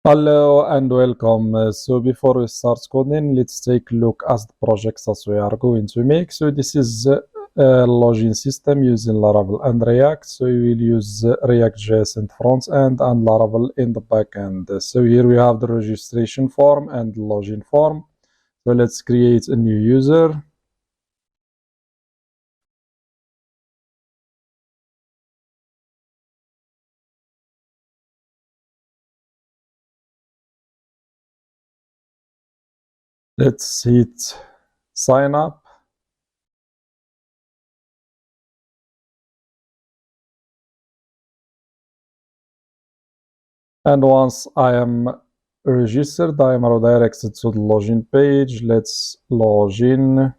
Hello and welcome. So before we start coding, let's take a look at the projects that we are going to make. So this is a login system using Laravel and React. So we will use React.js in front end and Laravel in the back end. So here we have the registration form and the login form. So let's create a new user. Let's hit sign up. And once I am registered, I am redirected to the login page. Let's log in.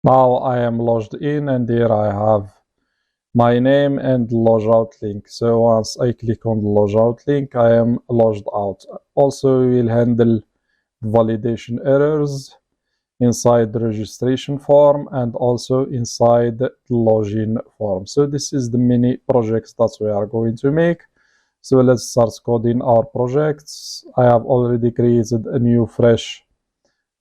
Now I am logged in and here I have my name and logout link. So once I click on the logout link, I am logged out. Also, we will handle validation errors inside the registration form and also inside the login form. So this is the mini projects that we are going to make. So let's start coding our projects. I have already created a new fresh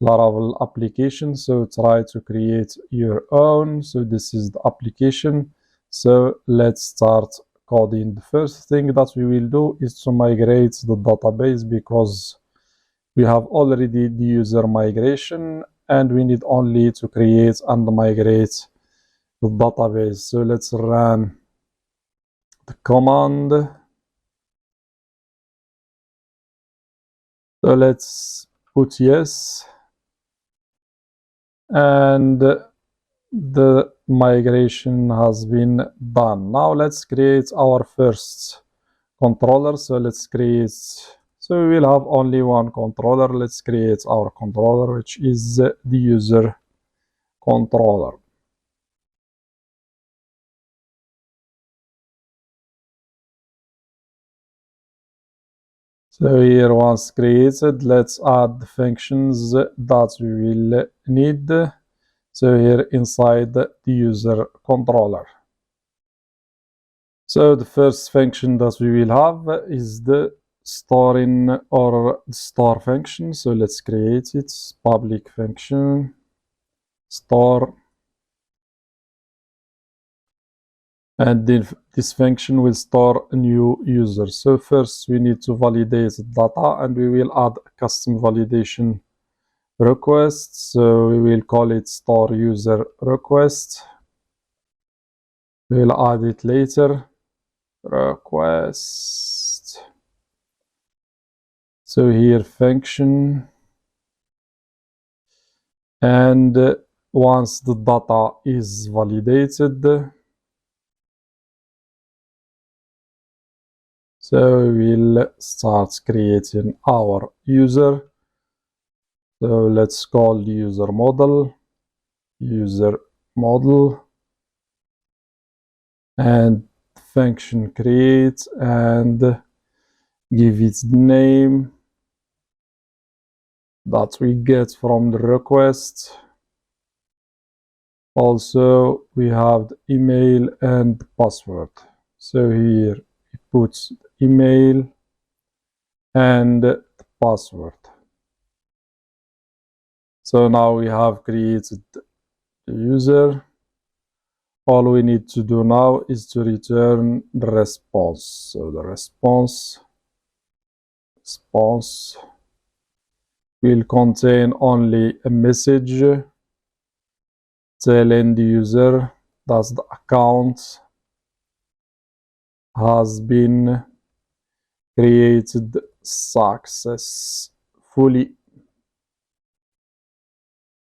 Laravel application, so try to create your own. So this is the application. So let's start coding. The first thing that we will do is to migrate the database because we have already the user migration and we need only to create and migrate the database. So let's run the command. So let's put yes. And the migration has been done. Now let's create our first controller. So let's create, so we will have only one controller. Let's create our controller, which is the user controller. So here, once created, let's add the functions that we will need. So here inside the user controller. So the first function that we will have is the storing or store function. So let's create it. Public function store, and then this function will store a new user. So first we need to validate the data, and we will add a custom validation request. So we will call it store user request. We'll add it later. Request. So here function, and once the data is validated, so we'll start creating our user. So let's call the user model, and function create, and give it the name that we get from the request. Also, we have the email and password. So here we put email and the password. So now we have created the user. All we need to do now is to return the response. So the response will contain only a message telling the user that the account has been created successfully.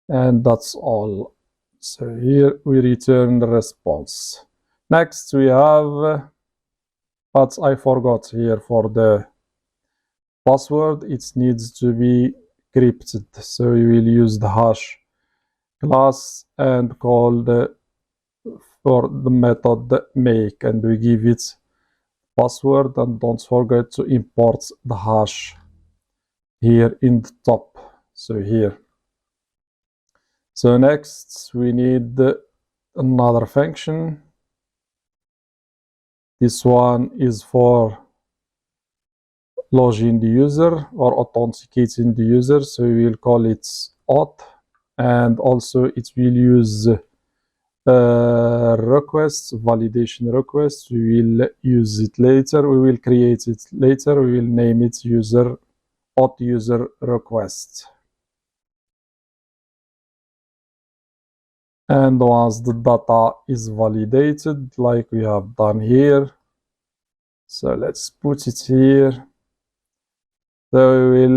And that's all. So here we return the response. Next we have, but I forgot here for the password, it needs to be encrypted. So we will use the hash class and call for the method make, and we give it password, and don't forget to import the hash here in the top. So here. So next we need another function. This one is for login the user or authenticating the user, so we will call it auth, and also it will use requests, validation requests. We will use it later, we will create it later, we will name it user auth user request. And once the data is validated, like we have done here, so let's put it here. So we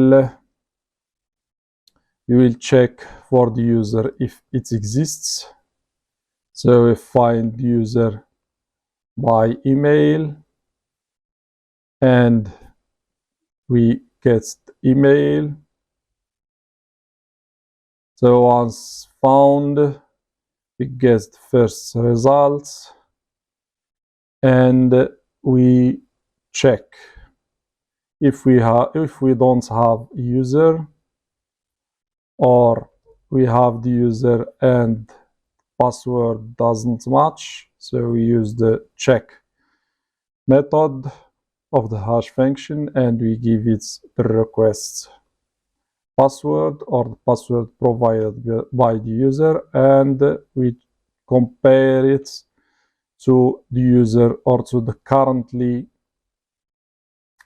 will check for the user if it exists. So we find user by email and we get the email. So once found, we get the first results and we check if we don't have user, or we have the user and password doesn't match, so we use the check method of the hash function and we give it the request password or the password provided by the user, and we compare it to the user or to the currently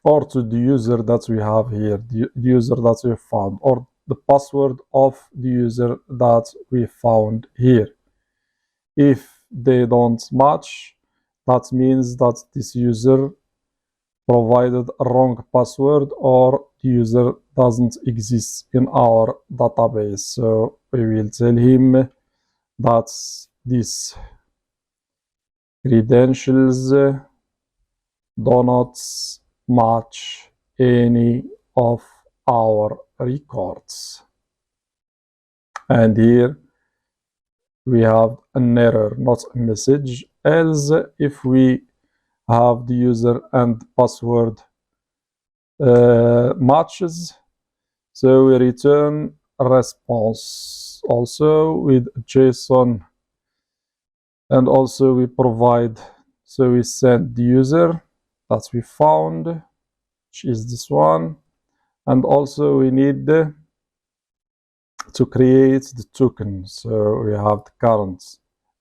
or to the user that we have here, the user that we found, or the password of the user that we found here. If they don't match, that means that this user provided a wrong password or the user doesn't exist in our database. So we will tell him that these credentials do not match any of our records. And here we have an error, not a message. Else, if we have the user and password matches, so we return a response also with JSON, and also we provide, so we send the user that we found, which is this one, and also we need to create the token. So we have the current,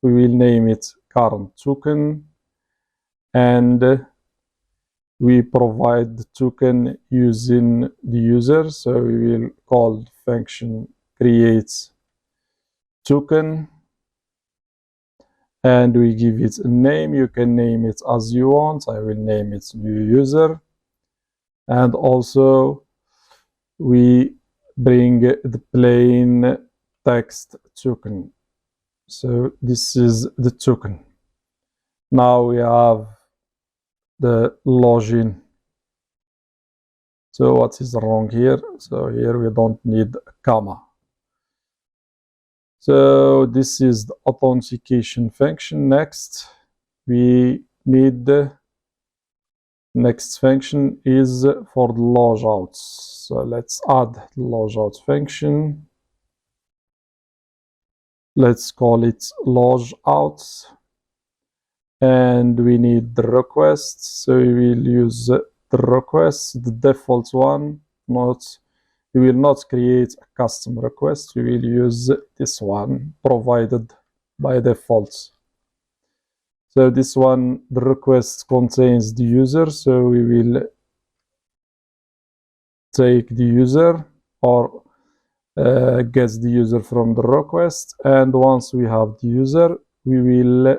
we will name it current token, and we provide the token using the user. So we will call the function create token and we give it a name. You can name it as you want. I will name it new user, and also we bring the plain text token. So this is the token. Now we have the login. So what is wrong here? So here we don't need a comma. So this is the authentication function. Next, we need the next function is for the logout. So let's add the logout function. Let's call it logout. And we need the request. So we will use the request, the default one. We will not create a custom request. We will use this one provided by default. So this one, the request contains the user. So we will take the user or get the user from the request. And once we have the user, we will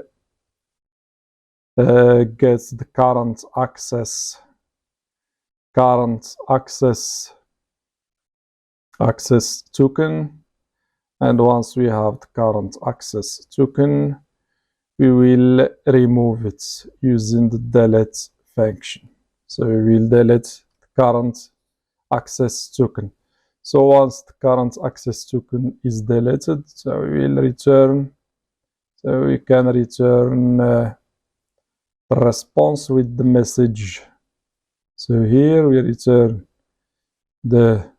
get the current access token, and once we have the current access token, we will remove it using the delete function. So we will delete the current access token. So once the current access token is deleted, so we will return, so we can return the response with the message. So here we return the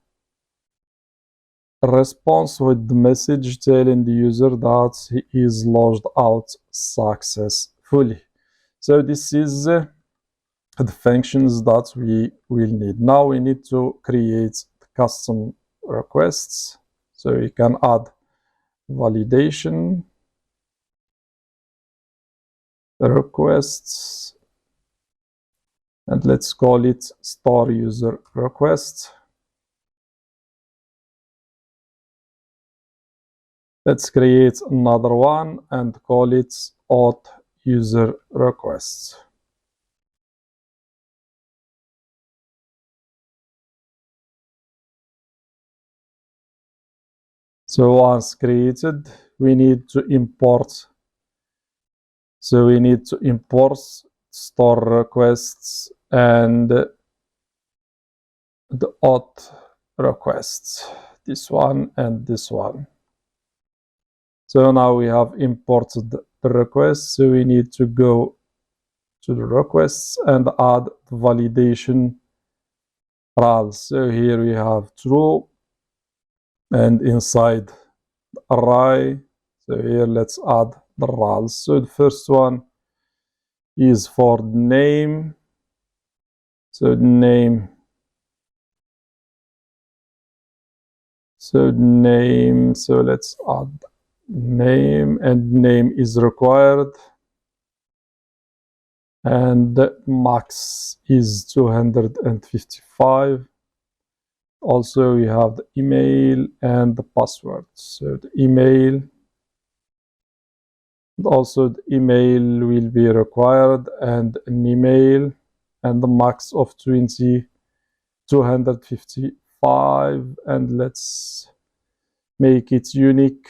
response with the message telling the user that he is logged out successfully. So this is the functions that we will need. Now we need to create custom requests. So we can add validation requests, and let's call it star user request. Let's create another one and call it auth user requests. So once created, we need to import. So we need to import store requests and the auth requests, this one and this one. So now we have imported the request. So we need to go to the requests and add the validation roles. So here we have true, and inside the array, so here let's add the roles. So the first one is for the name. So the name. So name. So let's add name, and name is required. And the max is 255. Also, we have the email and the password. So the email, also the email will be required, and an email, and the max of 255, and let's make it unique,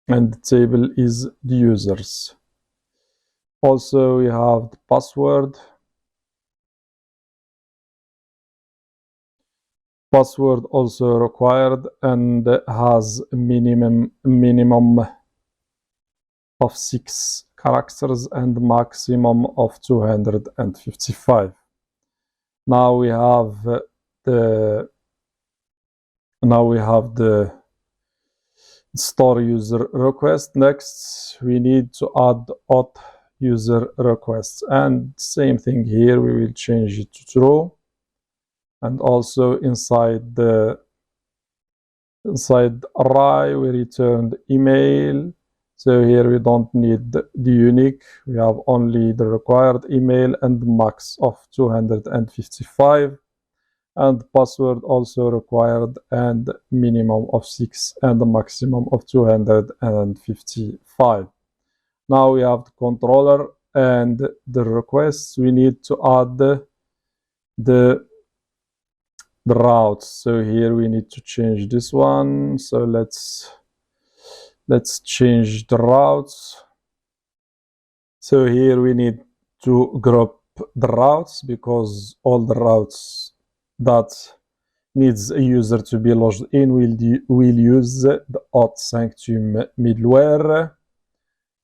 and the table is the users. Also, we have the password. Password also required and has a minimum of 6 characters and maximum of 255. Now we have the store user request. Next, we need to add auth user requests, and same thing here. We will change it to true, and also inside the array we return the email. So here we don't need the unique, we have only the required email and the max of 255, and password also required and minimum of 6 and the maximum of 255. Now we have the controller and the requests. We need to add the routes. So here we need to change this one. So let's change the routes. So here we need to group the routes, because all the routes that needs a user to be logged in will use the auth Sanctum middleware.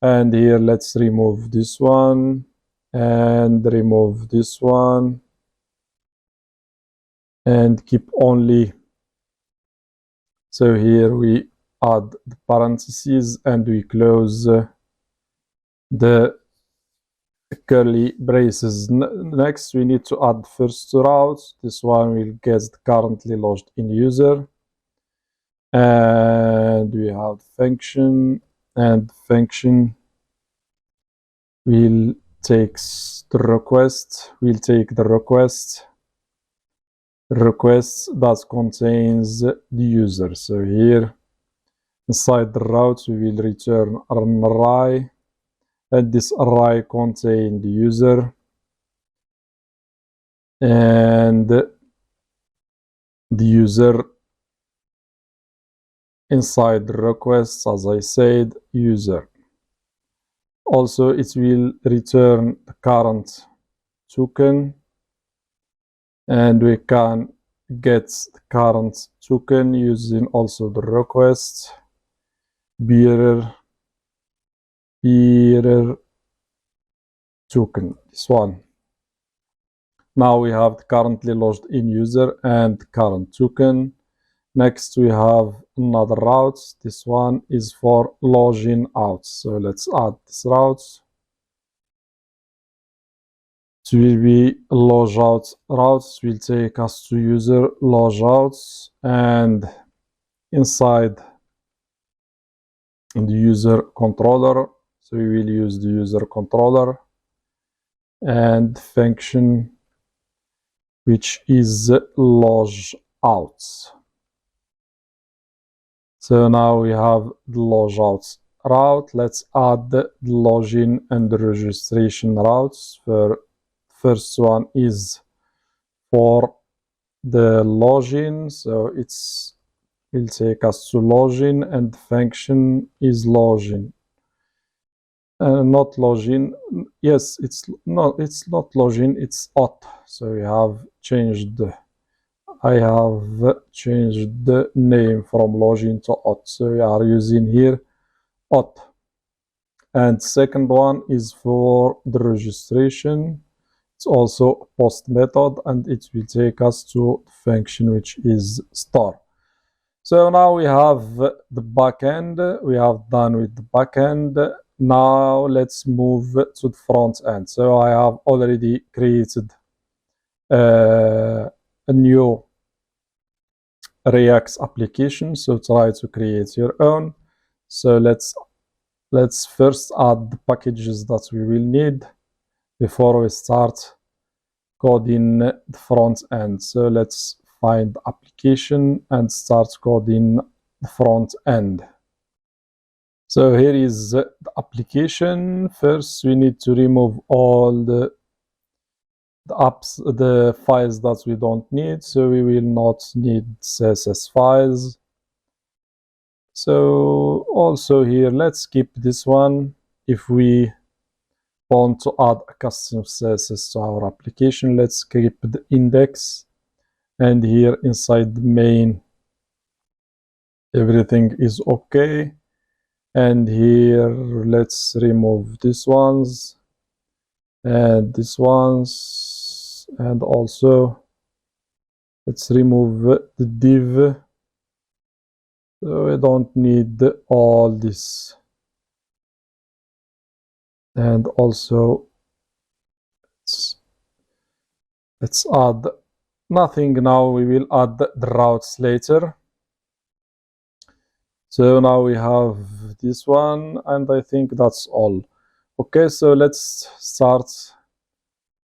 And here let's remove this one and remove this one and keep only. So here we add the parentheses and we close the curly braces. Next, we need to add first route. This one will get the currently logged in user. And we have function, and function will take the request. We'll take the request that contains the user. So here inside the route we will return an array, and this array contains the user and the user inside the request, as I said, user. Also it will return the current token, and we can get the current token using also the request bearer token, this one. Now we have the currently logged in user and current token. Next we have another route. This one is for login out. So let's add this route. It will be logout routes, will take us to user logouts, and inside the user controller, so we will use the user controller and function which is logouts. So now we have the logouts route. Let's add the login and the registration routes. First one is for the login, so it's will take us to login, and the function is login. Not login. Yes, it's not login, it's auth. So we have changed. I have changed the name from login to auth. So we are using here auth. And second one is for the registration. It's also a post method, and it will take us to the function which is store. So now we have the backend. We have done with the backend. Now let's move to the front end. So I have already created a new React application. So try to create your own. So let's first add the packages that we will need before we start coding the front end. So let's find the application and start coding the front end. So here is the application. First, we need to remove all the files that we don't need. So we will not need CSS files. So also here, let's skip this one. If we want to add a custom CSS to our application, let's skip the index. And here inside the main, everything is okay. And here, let's remove these ones and these ones, and also let's remove the div. So we don't need all this. And also let's add nothing now. We will add the routes later. So now we have this one, and I think that's all. Okay, so let's start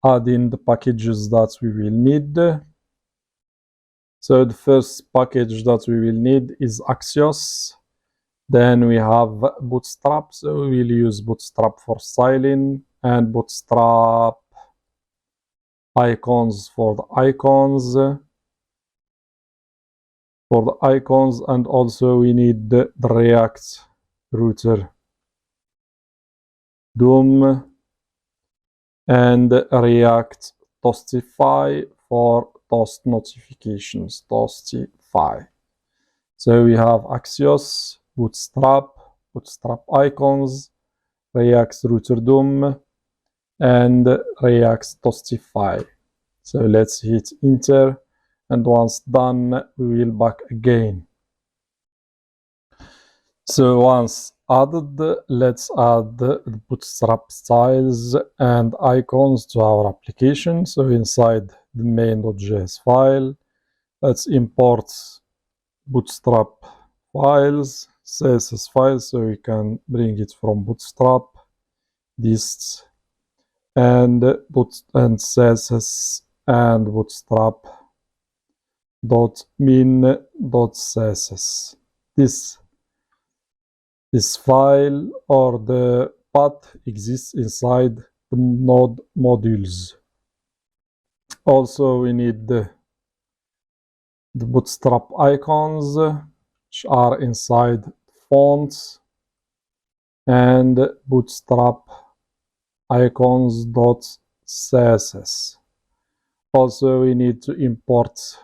adding the packages that we will need. So the first package that we will need is Axios. Then we have Bootstrap, so we will use Bootstrap for styling, and Bootstrap icons for the icons. And also we need the React router DOM and React Toastify for toast notifications, Toastify. So we have Axios, Bootstrap icons, React router DOM, and React Toastify. So let's hit enter, and once done, we will back again. So once added, let's add the Bootstrap styles and icons to our application. So inside the main.js file, let's import Bootstrap files, CSS files, so we can bring it from Bootstrap, dist, and CSS and Bootstrap .min.css. This file or the path exists inside the node modules. Also, we need the Bootstrap icons, which are inside fonts, and Bootstrap icons.css. Also, we need to import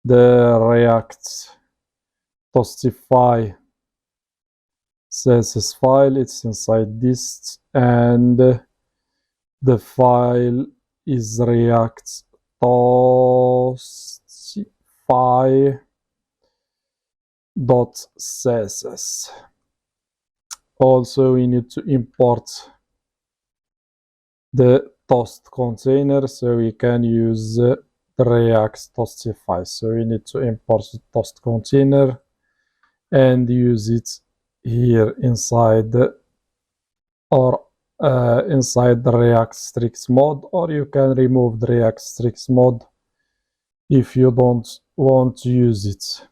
the React Toastify CSS file. It's inside this, and the file is React Toastify specify.css. Also, we need to import the toast container so we can use the React Toastify. So we need to import the toast container and use it here inside inside the React Strix mode, or you can remove the React Strix mode if you don't want to use it.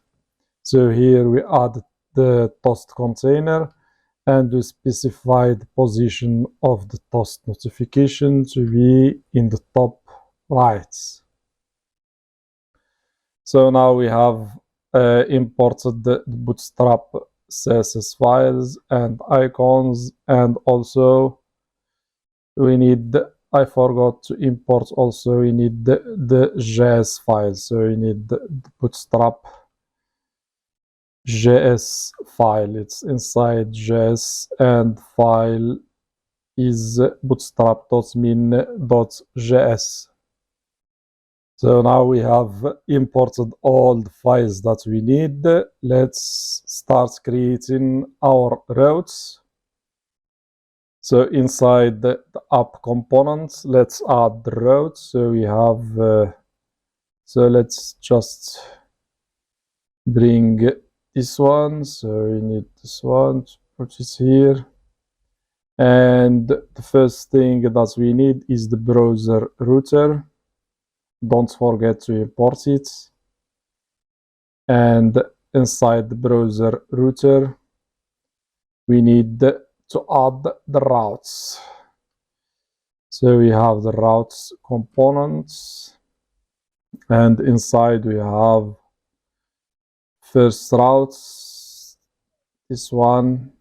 So here we add the toast container and we specify the position of the toast notification to be in the top right. So now we have imported the Bootstrap CSS files and icons, and also we need, I forgot to import also, we need the JS files. So we need the Bootstrap JS file. It's inside JS, and file is bootstrap.min.js. So now we have imported all the files that we need. Let's start creating our routes. So inside the app components, let's add the route. So we have, so let's just bring this one. So we need this one to put it here. And the first thing that we need is the browser router. Don't forget to import it. And inside the browser router, we need to add the routes. So we have the routes components, and inside we have first routes, this one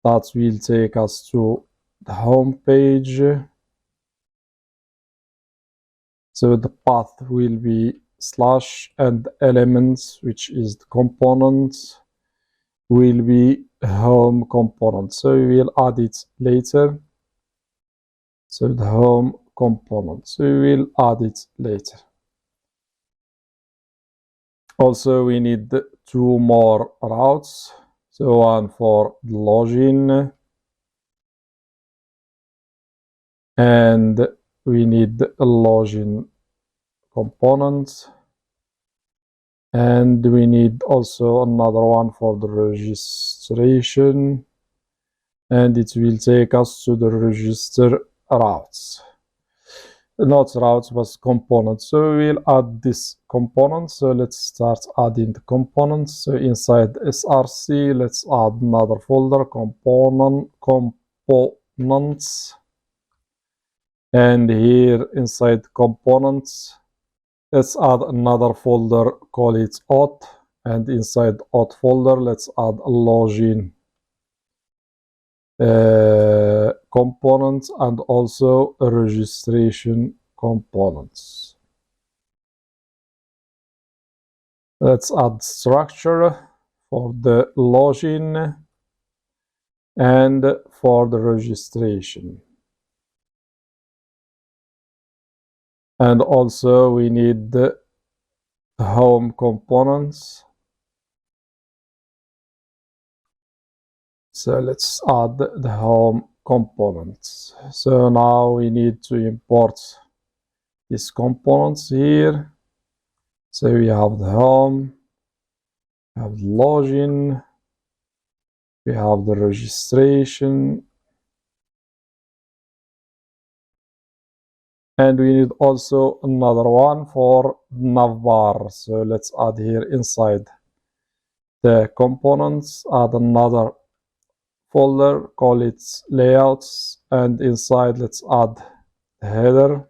that will take us to the home page. So the path will be slash, and elements, which is the component, will be home component. So we will add it later. So the home component, so we will add it later. Also, we need two more routes. So one for the login, and we need a login component, and we need also another one for the registration, and it will take us to the register routes. Not routes, but components. So we will add this component. So let's start adding the components. So inside src, let's add another folder, components. And here inside components, let's add another folder, call it auth. And inside auth folder, let's add a login components, and also a registration components. Let's add structure for the login and for the registration. And also we need the home components. So let's add the home components. So now we need to import these components here. So we have the home, we have the login, we have the registration, and we need also another one for navbar. So let's add here inside the components, add another folder, call it layouts, and inside let's add the header,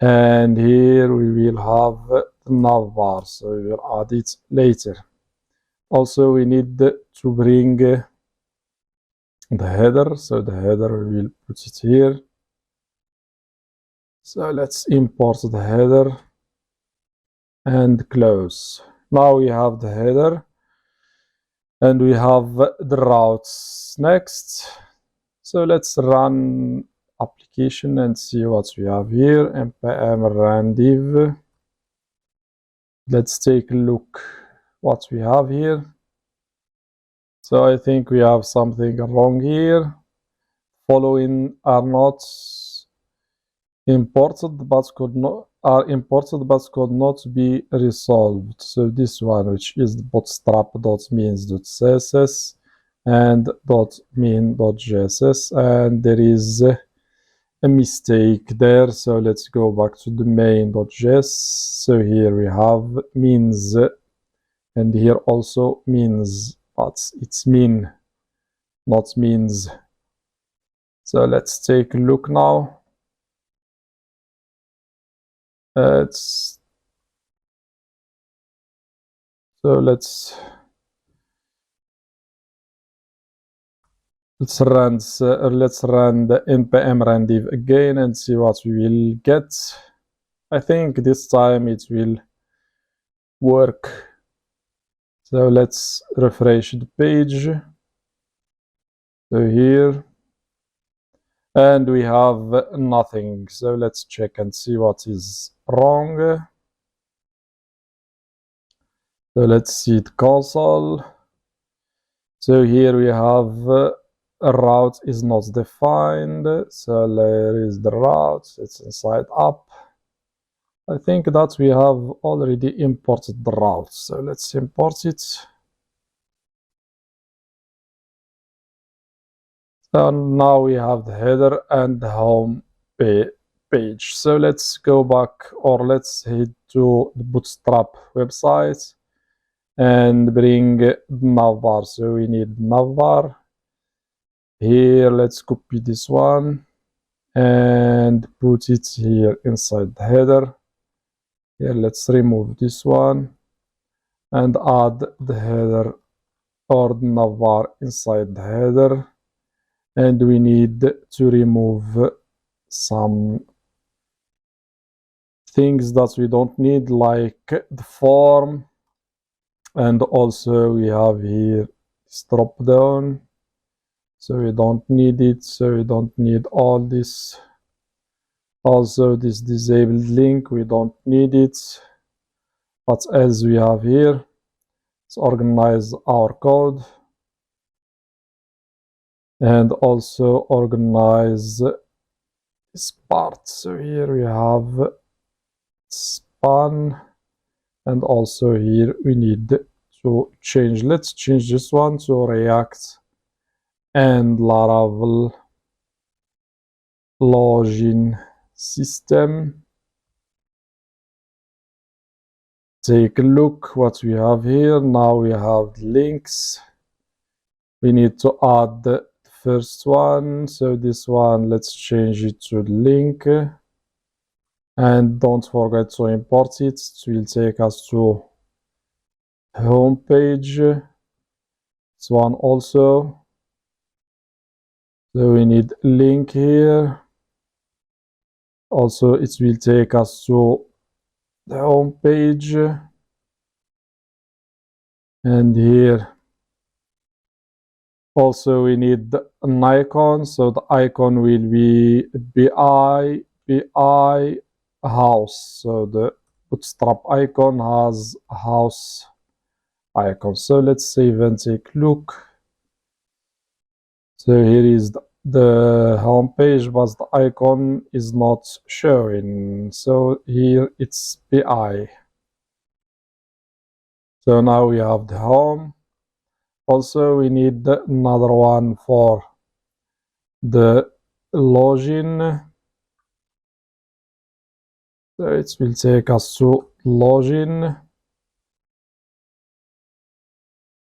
and here we will have the navbar, so we will add it later. Also we need to bring the header, so the header we will put it here. So let's import the header and close. Now we have the header and we have the routes next. So let's run application and see what we have here. npm run div. Let's take a look what we have here. So I think we have something wrong here. Following are not imported but could not be resolved. So this one, which is bootstrap.means.css and .mean.jss, and there is a mistake there. So let's go back to the main.js. So here we have means, and here also means, but it's mean, not means. So let's take a look now. Let's run the npm run again and see what we will get. I think this time it will work. So let's refresh the page. So here, and we have nothing. So let's check and see what is wrong. So let's see the console. So here we have a route is not defined. So there is the route. It's inside up. I think that we have already imported the route. So let's import it. And now we have the header and the home page. So let's go back, or let's head to the Bootstrap website and bring navbar. So we need navbar. Here, let's copy this one and put it here inside the header. Here, let's remove this one and add the header or the navbar inside the header. And we need to remove some things that we don't need, like the form, and also we have here this drop down, so we don't need it. So we don't need all this. Also this disabled link, we don't need it. But as we have here, let's organize our code and also organize this part. So here we have span, and also here we need to change. Let's change this one to React and Laravel login system. Take a look what we have here. Now we have links. We need to add the first one. So this one, let's change it to the link. And don't forget to import it. It will take us to home page. This one also. So we need link here. Also, it will take us to the home page. And here also we need an icon. So the icon will be BI house. So the Bootstrap icon has a house icon. So let's save and take a look. So here is the home page, but the icon is not showing. So here it's BI. So now we have the home. Also, we need another one for the login. So it will take us to login.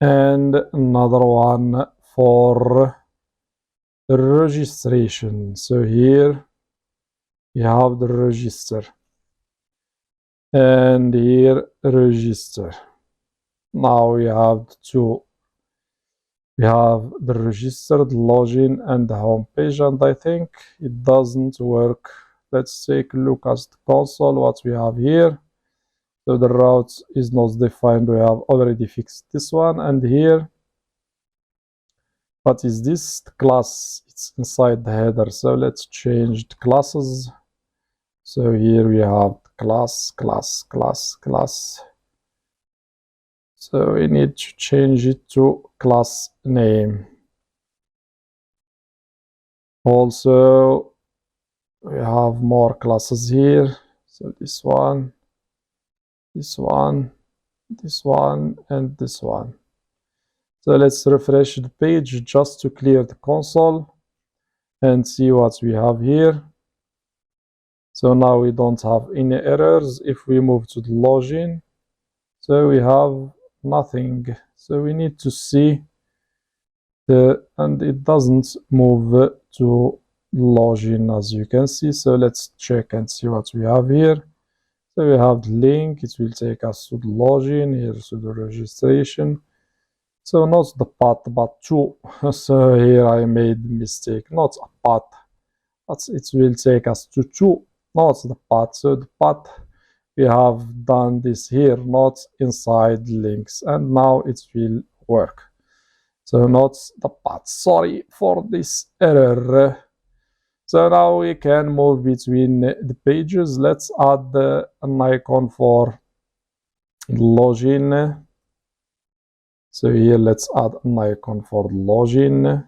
And another one for registration. So here we have the register. And here register. Now we have two. We have the registered login and the home page, and I think it doesn't work. Let's take a look at the console, what we have here. So the route is not defined. We have already fixed this one. And here, what is this? The class, it's inside the header. So let's change the classes. So here we have class. So we need to change it to class name. Also, we have more classes here. So this one, this one, this one, and this one. So let's refresh the page just to clear the console and see what we have here. So now we don't have any errors. If we move to the login, so we have nothing. So we need to see and it doesn't move to login, as you can see. So let's check and see what we have here. So we have the link. It will take us to the login, here to the registration. So not the path, but to. So here I made a mistake, not a path, but it will take us to two, not the path. So the path, we have done this here, not inside links, and now it will work. So not the path. Sorry for this error. So now we can move between the pages. Let's add an icon for login. So here let's add an icon for login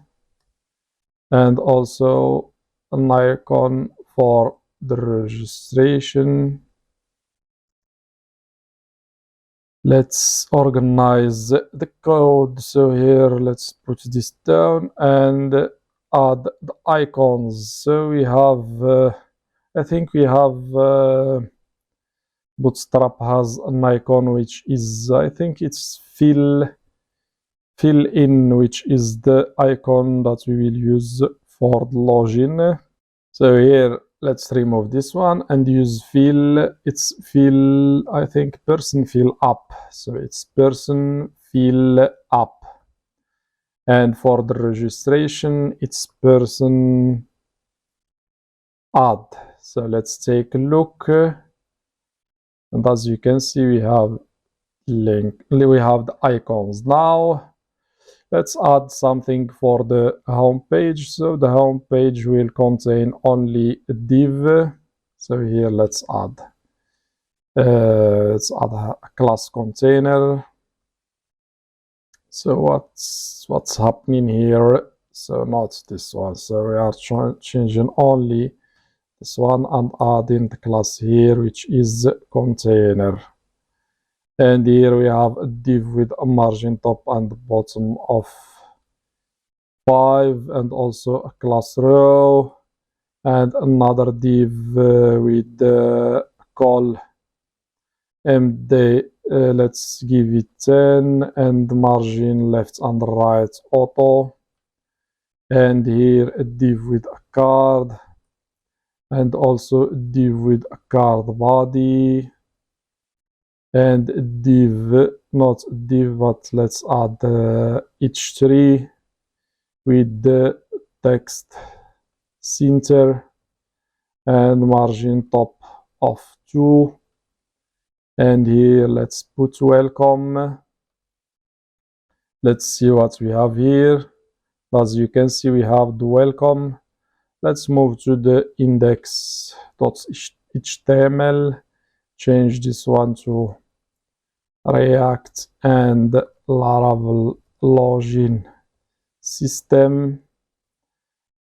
and also an icon for the registration. Let's organize the code. So here let's put this down and add the icons. So we have I think we have Bootstrap has an icon which is, I think it's fill in, which is the icon that we will use for the login. So here let's remove this one and use fill. It's fill, I think person fill up. So it's person fill up. And for the registration, it's person add. So let's take a look. And as you can see, we have the icons. Now let's add something for the home page. So the home page will contain only a div. So here let's add a class container. So what's happening here? So not this one. So we are changing only this one and adding the class here, which is container. And here we have a div with a margin top and bottom of 5 and also a class row and another div with call md. Let's give it 10 and margin left and right auto, and here a div with a card and also a div with a card body and a div, not a div, but let's add h3 with the text center and margin top of 2, and here let's put welcome. Let's see what we have here. As you can see, we have the welcome. Let's move to the index.html, change this one to React and Laravel login system,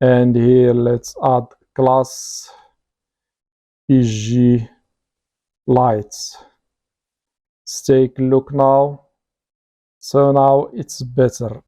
and here let's add class pg lights. Let's take a look now. So now it's better.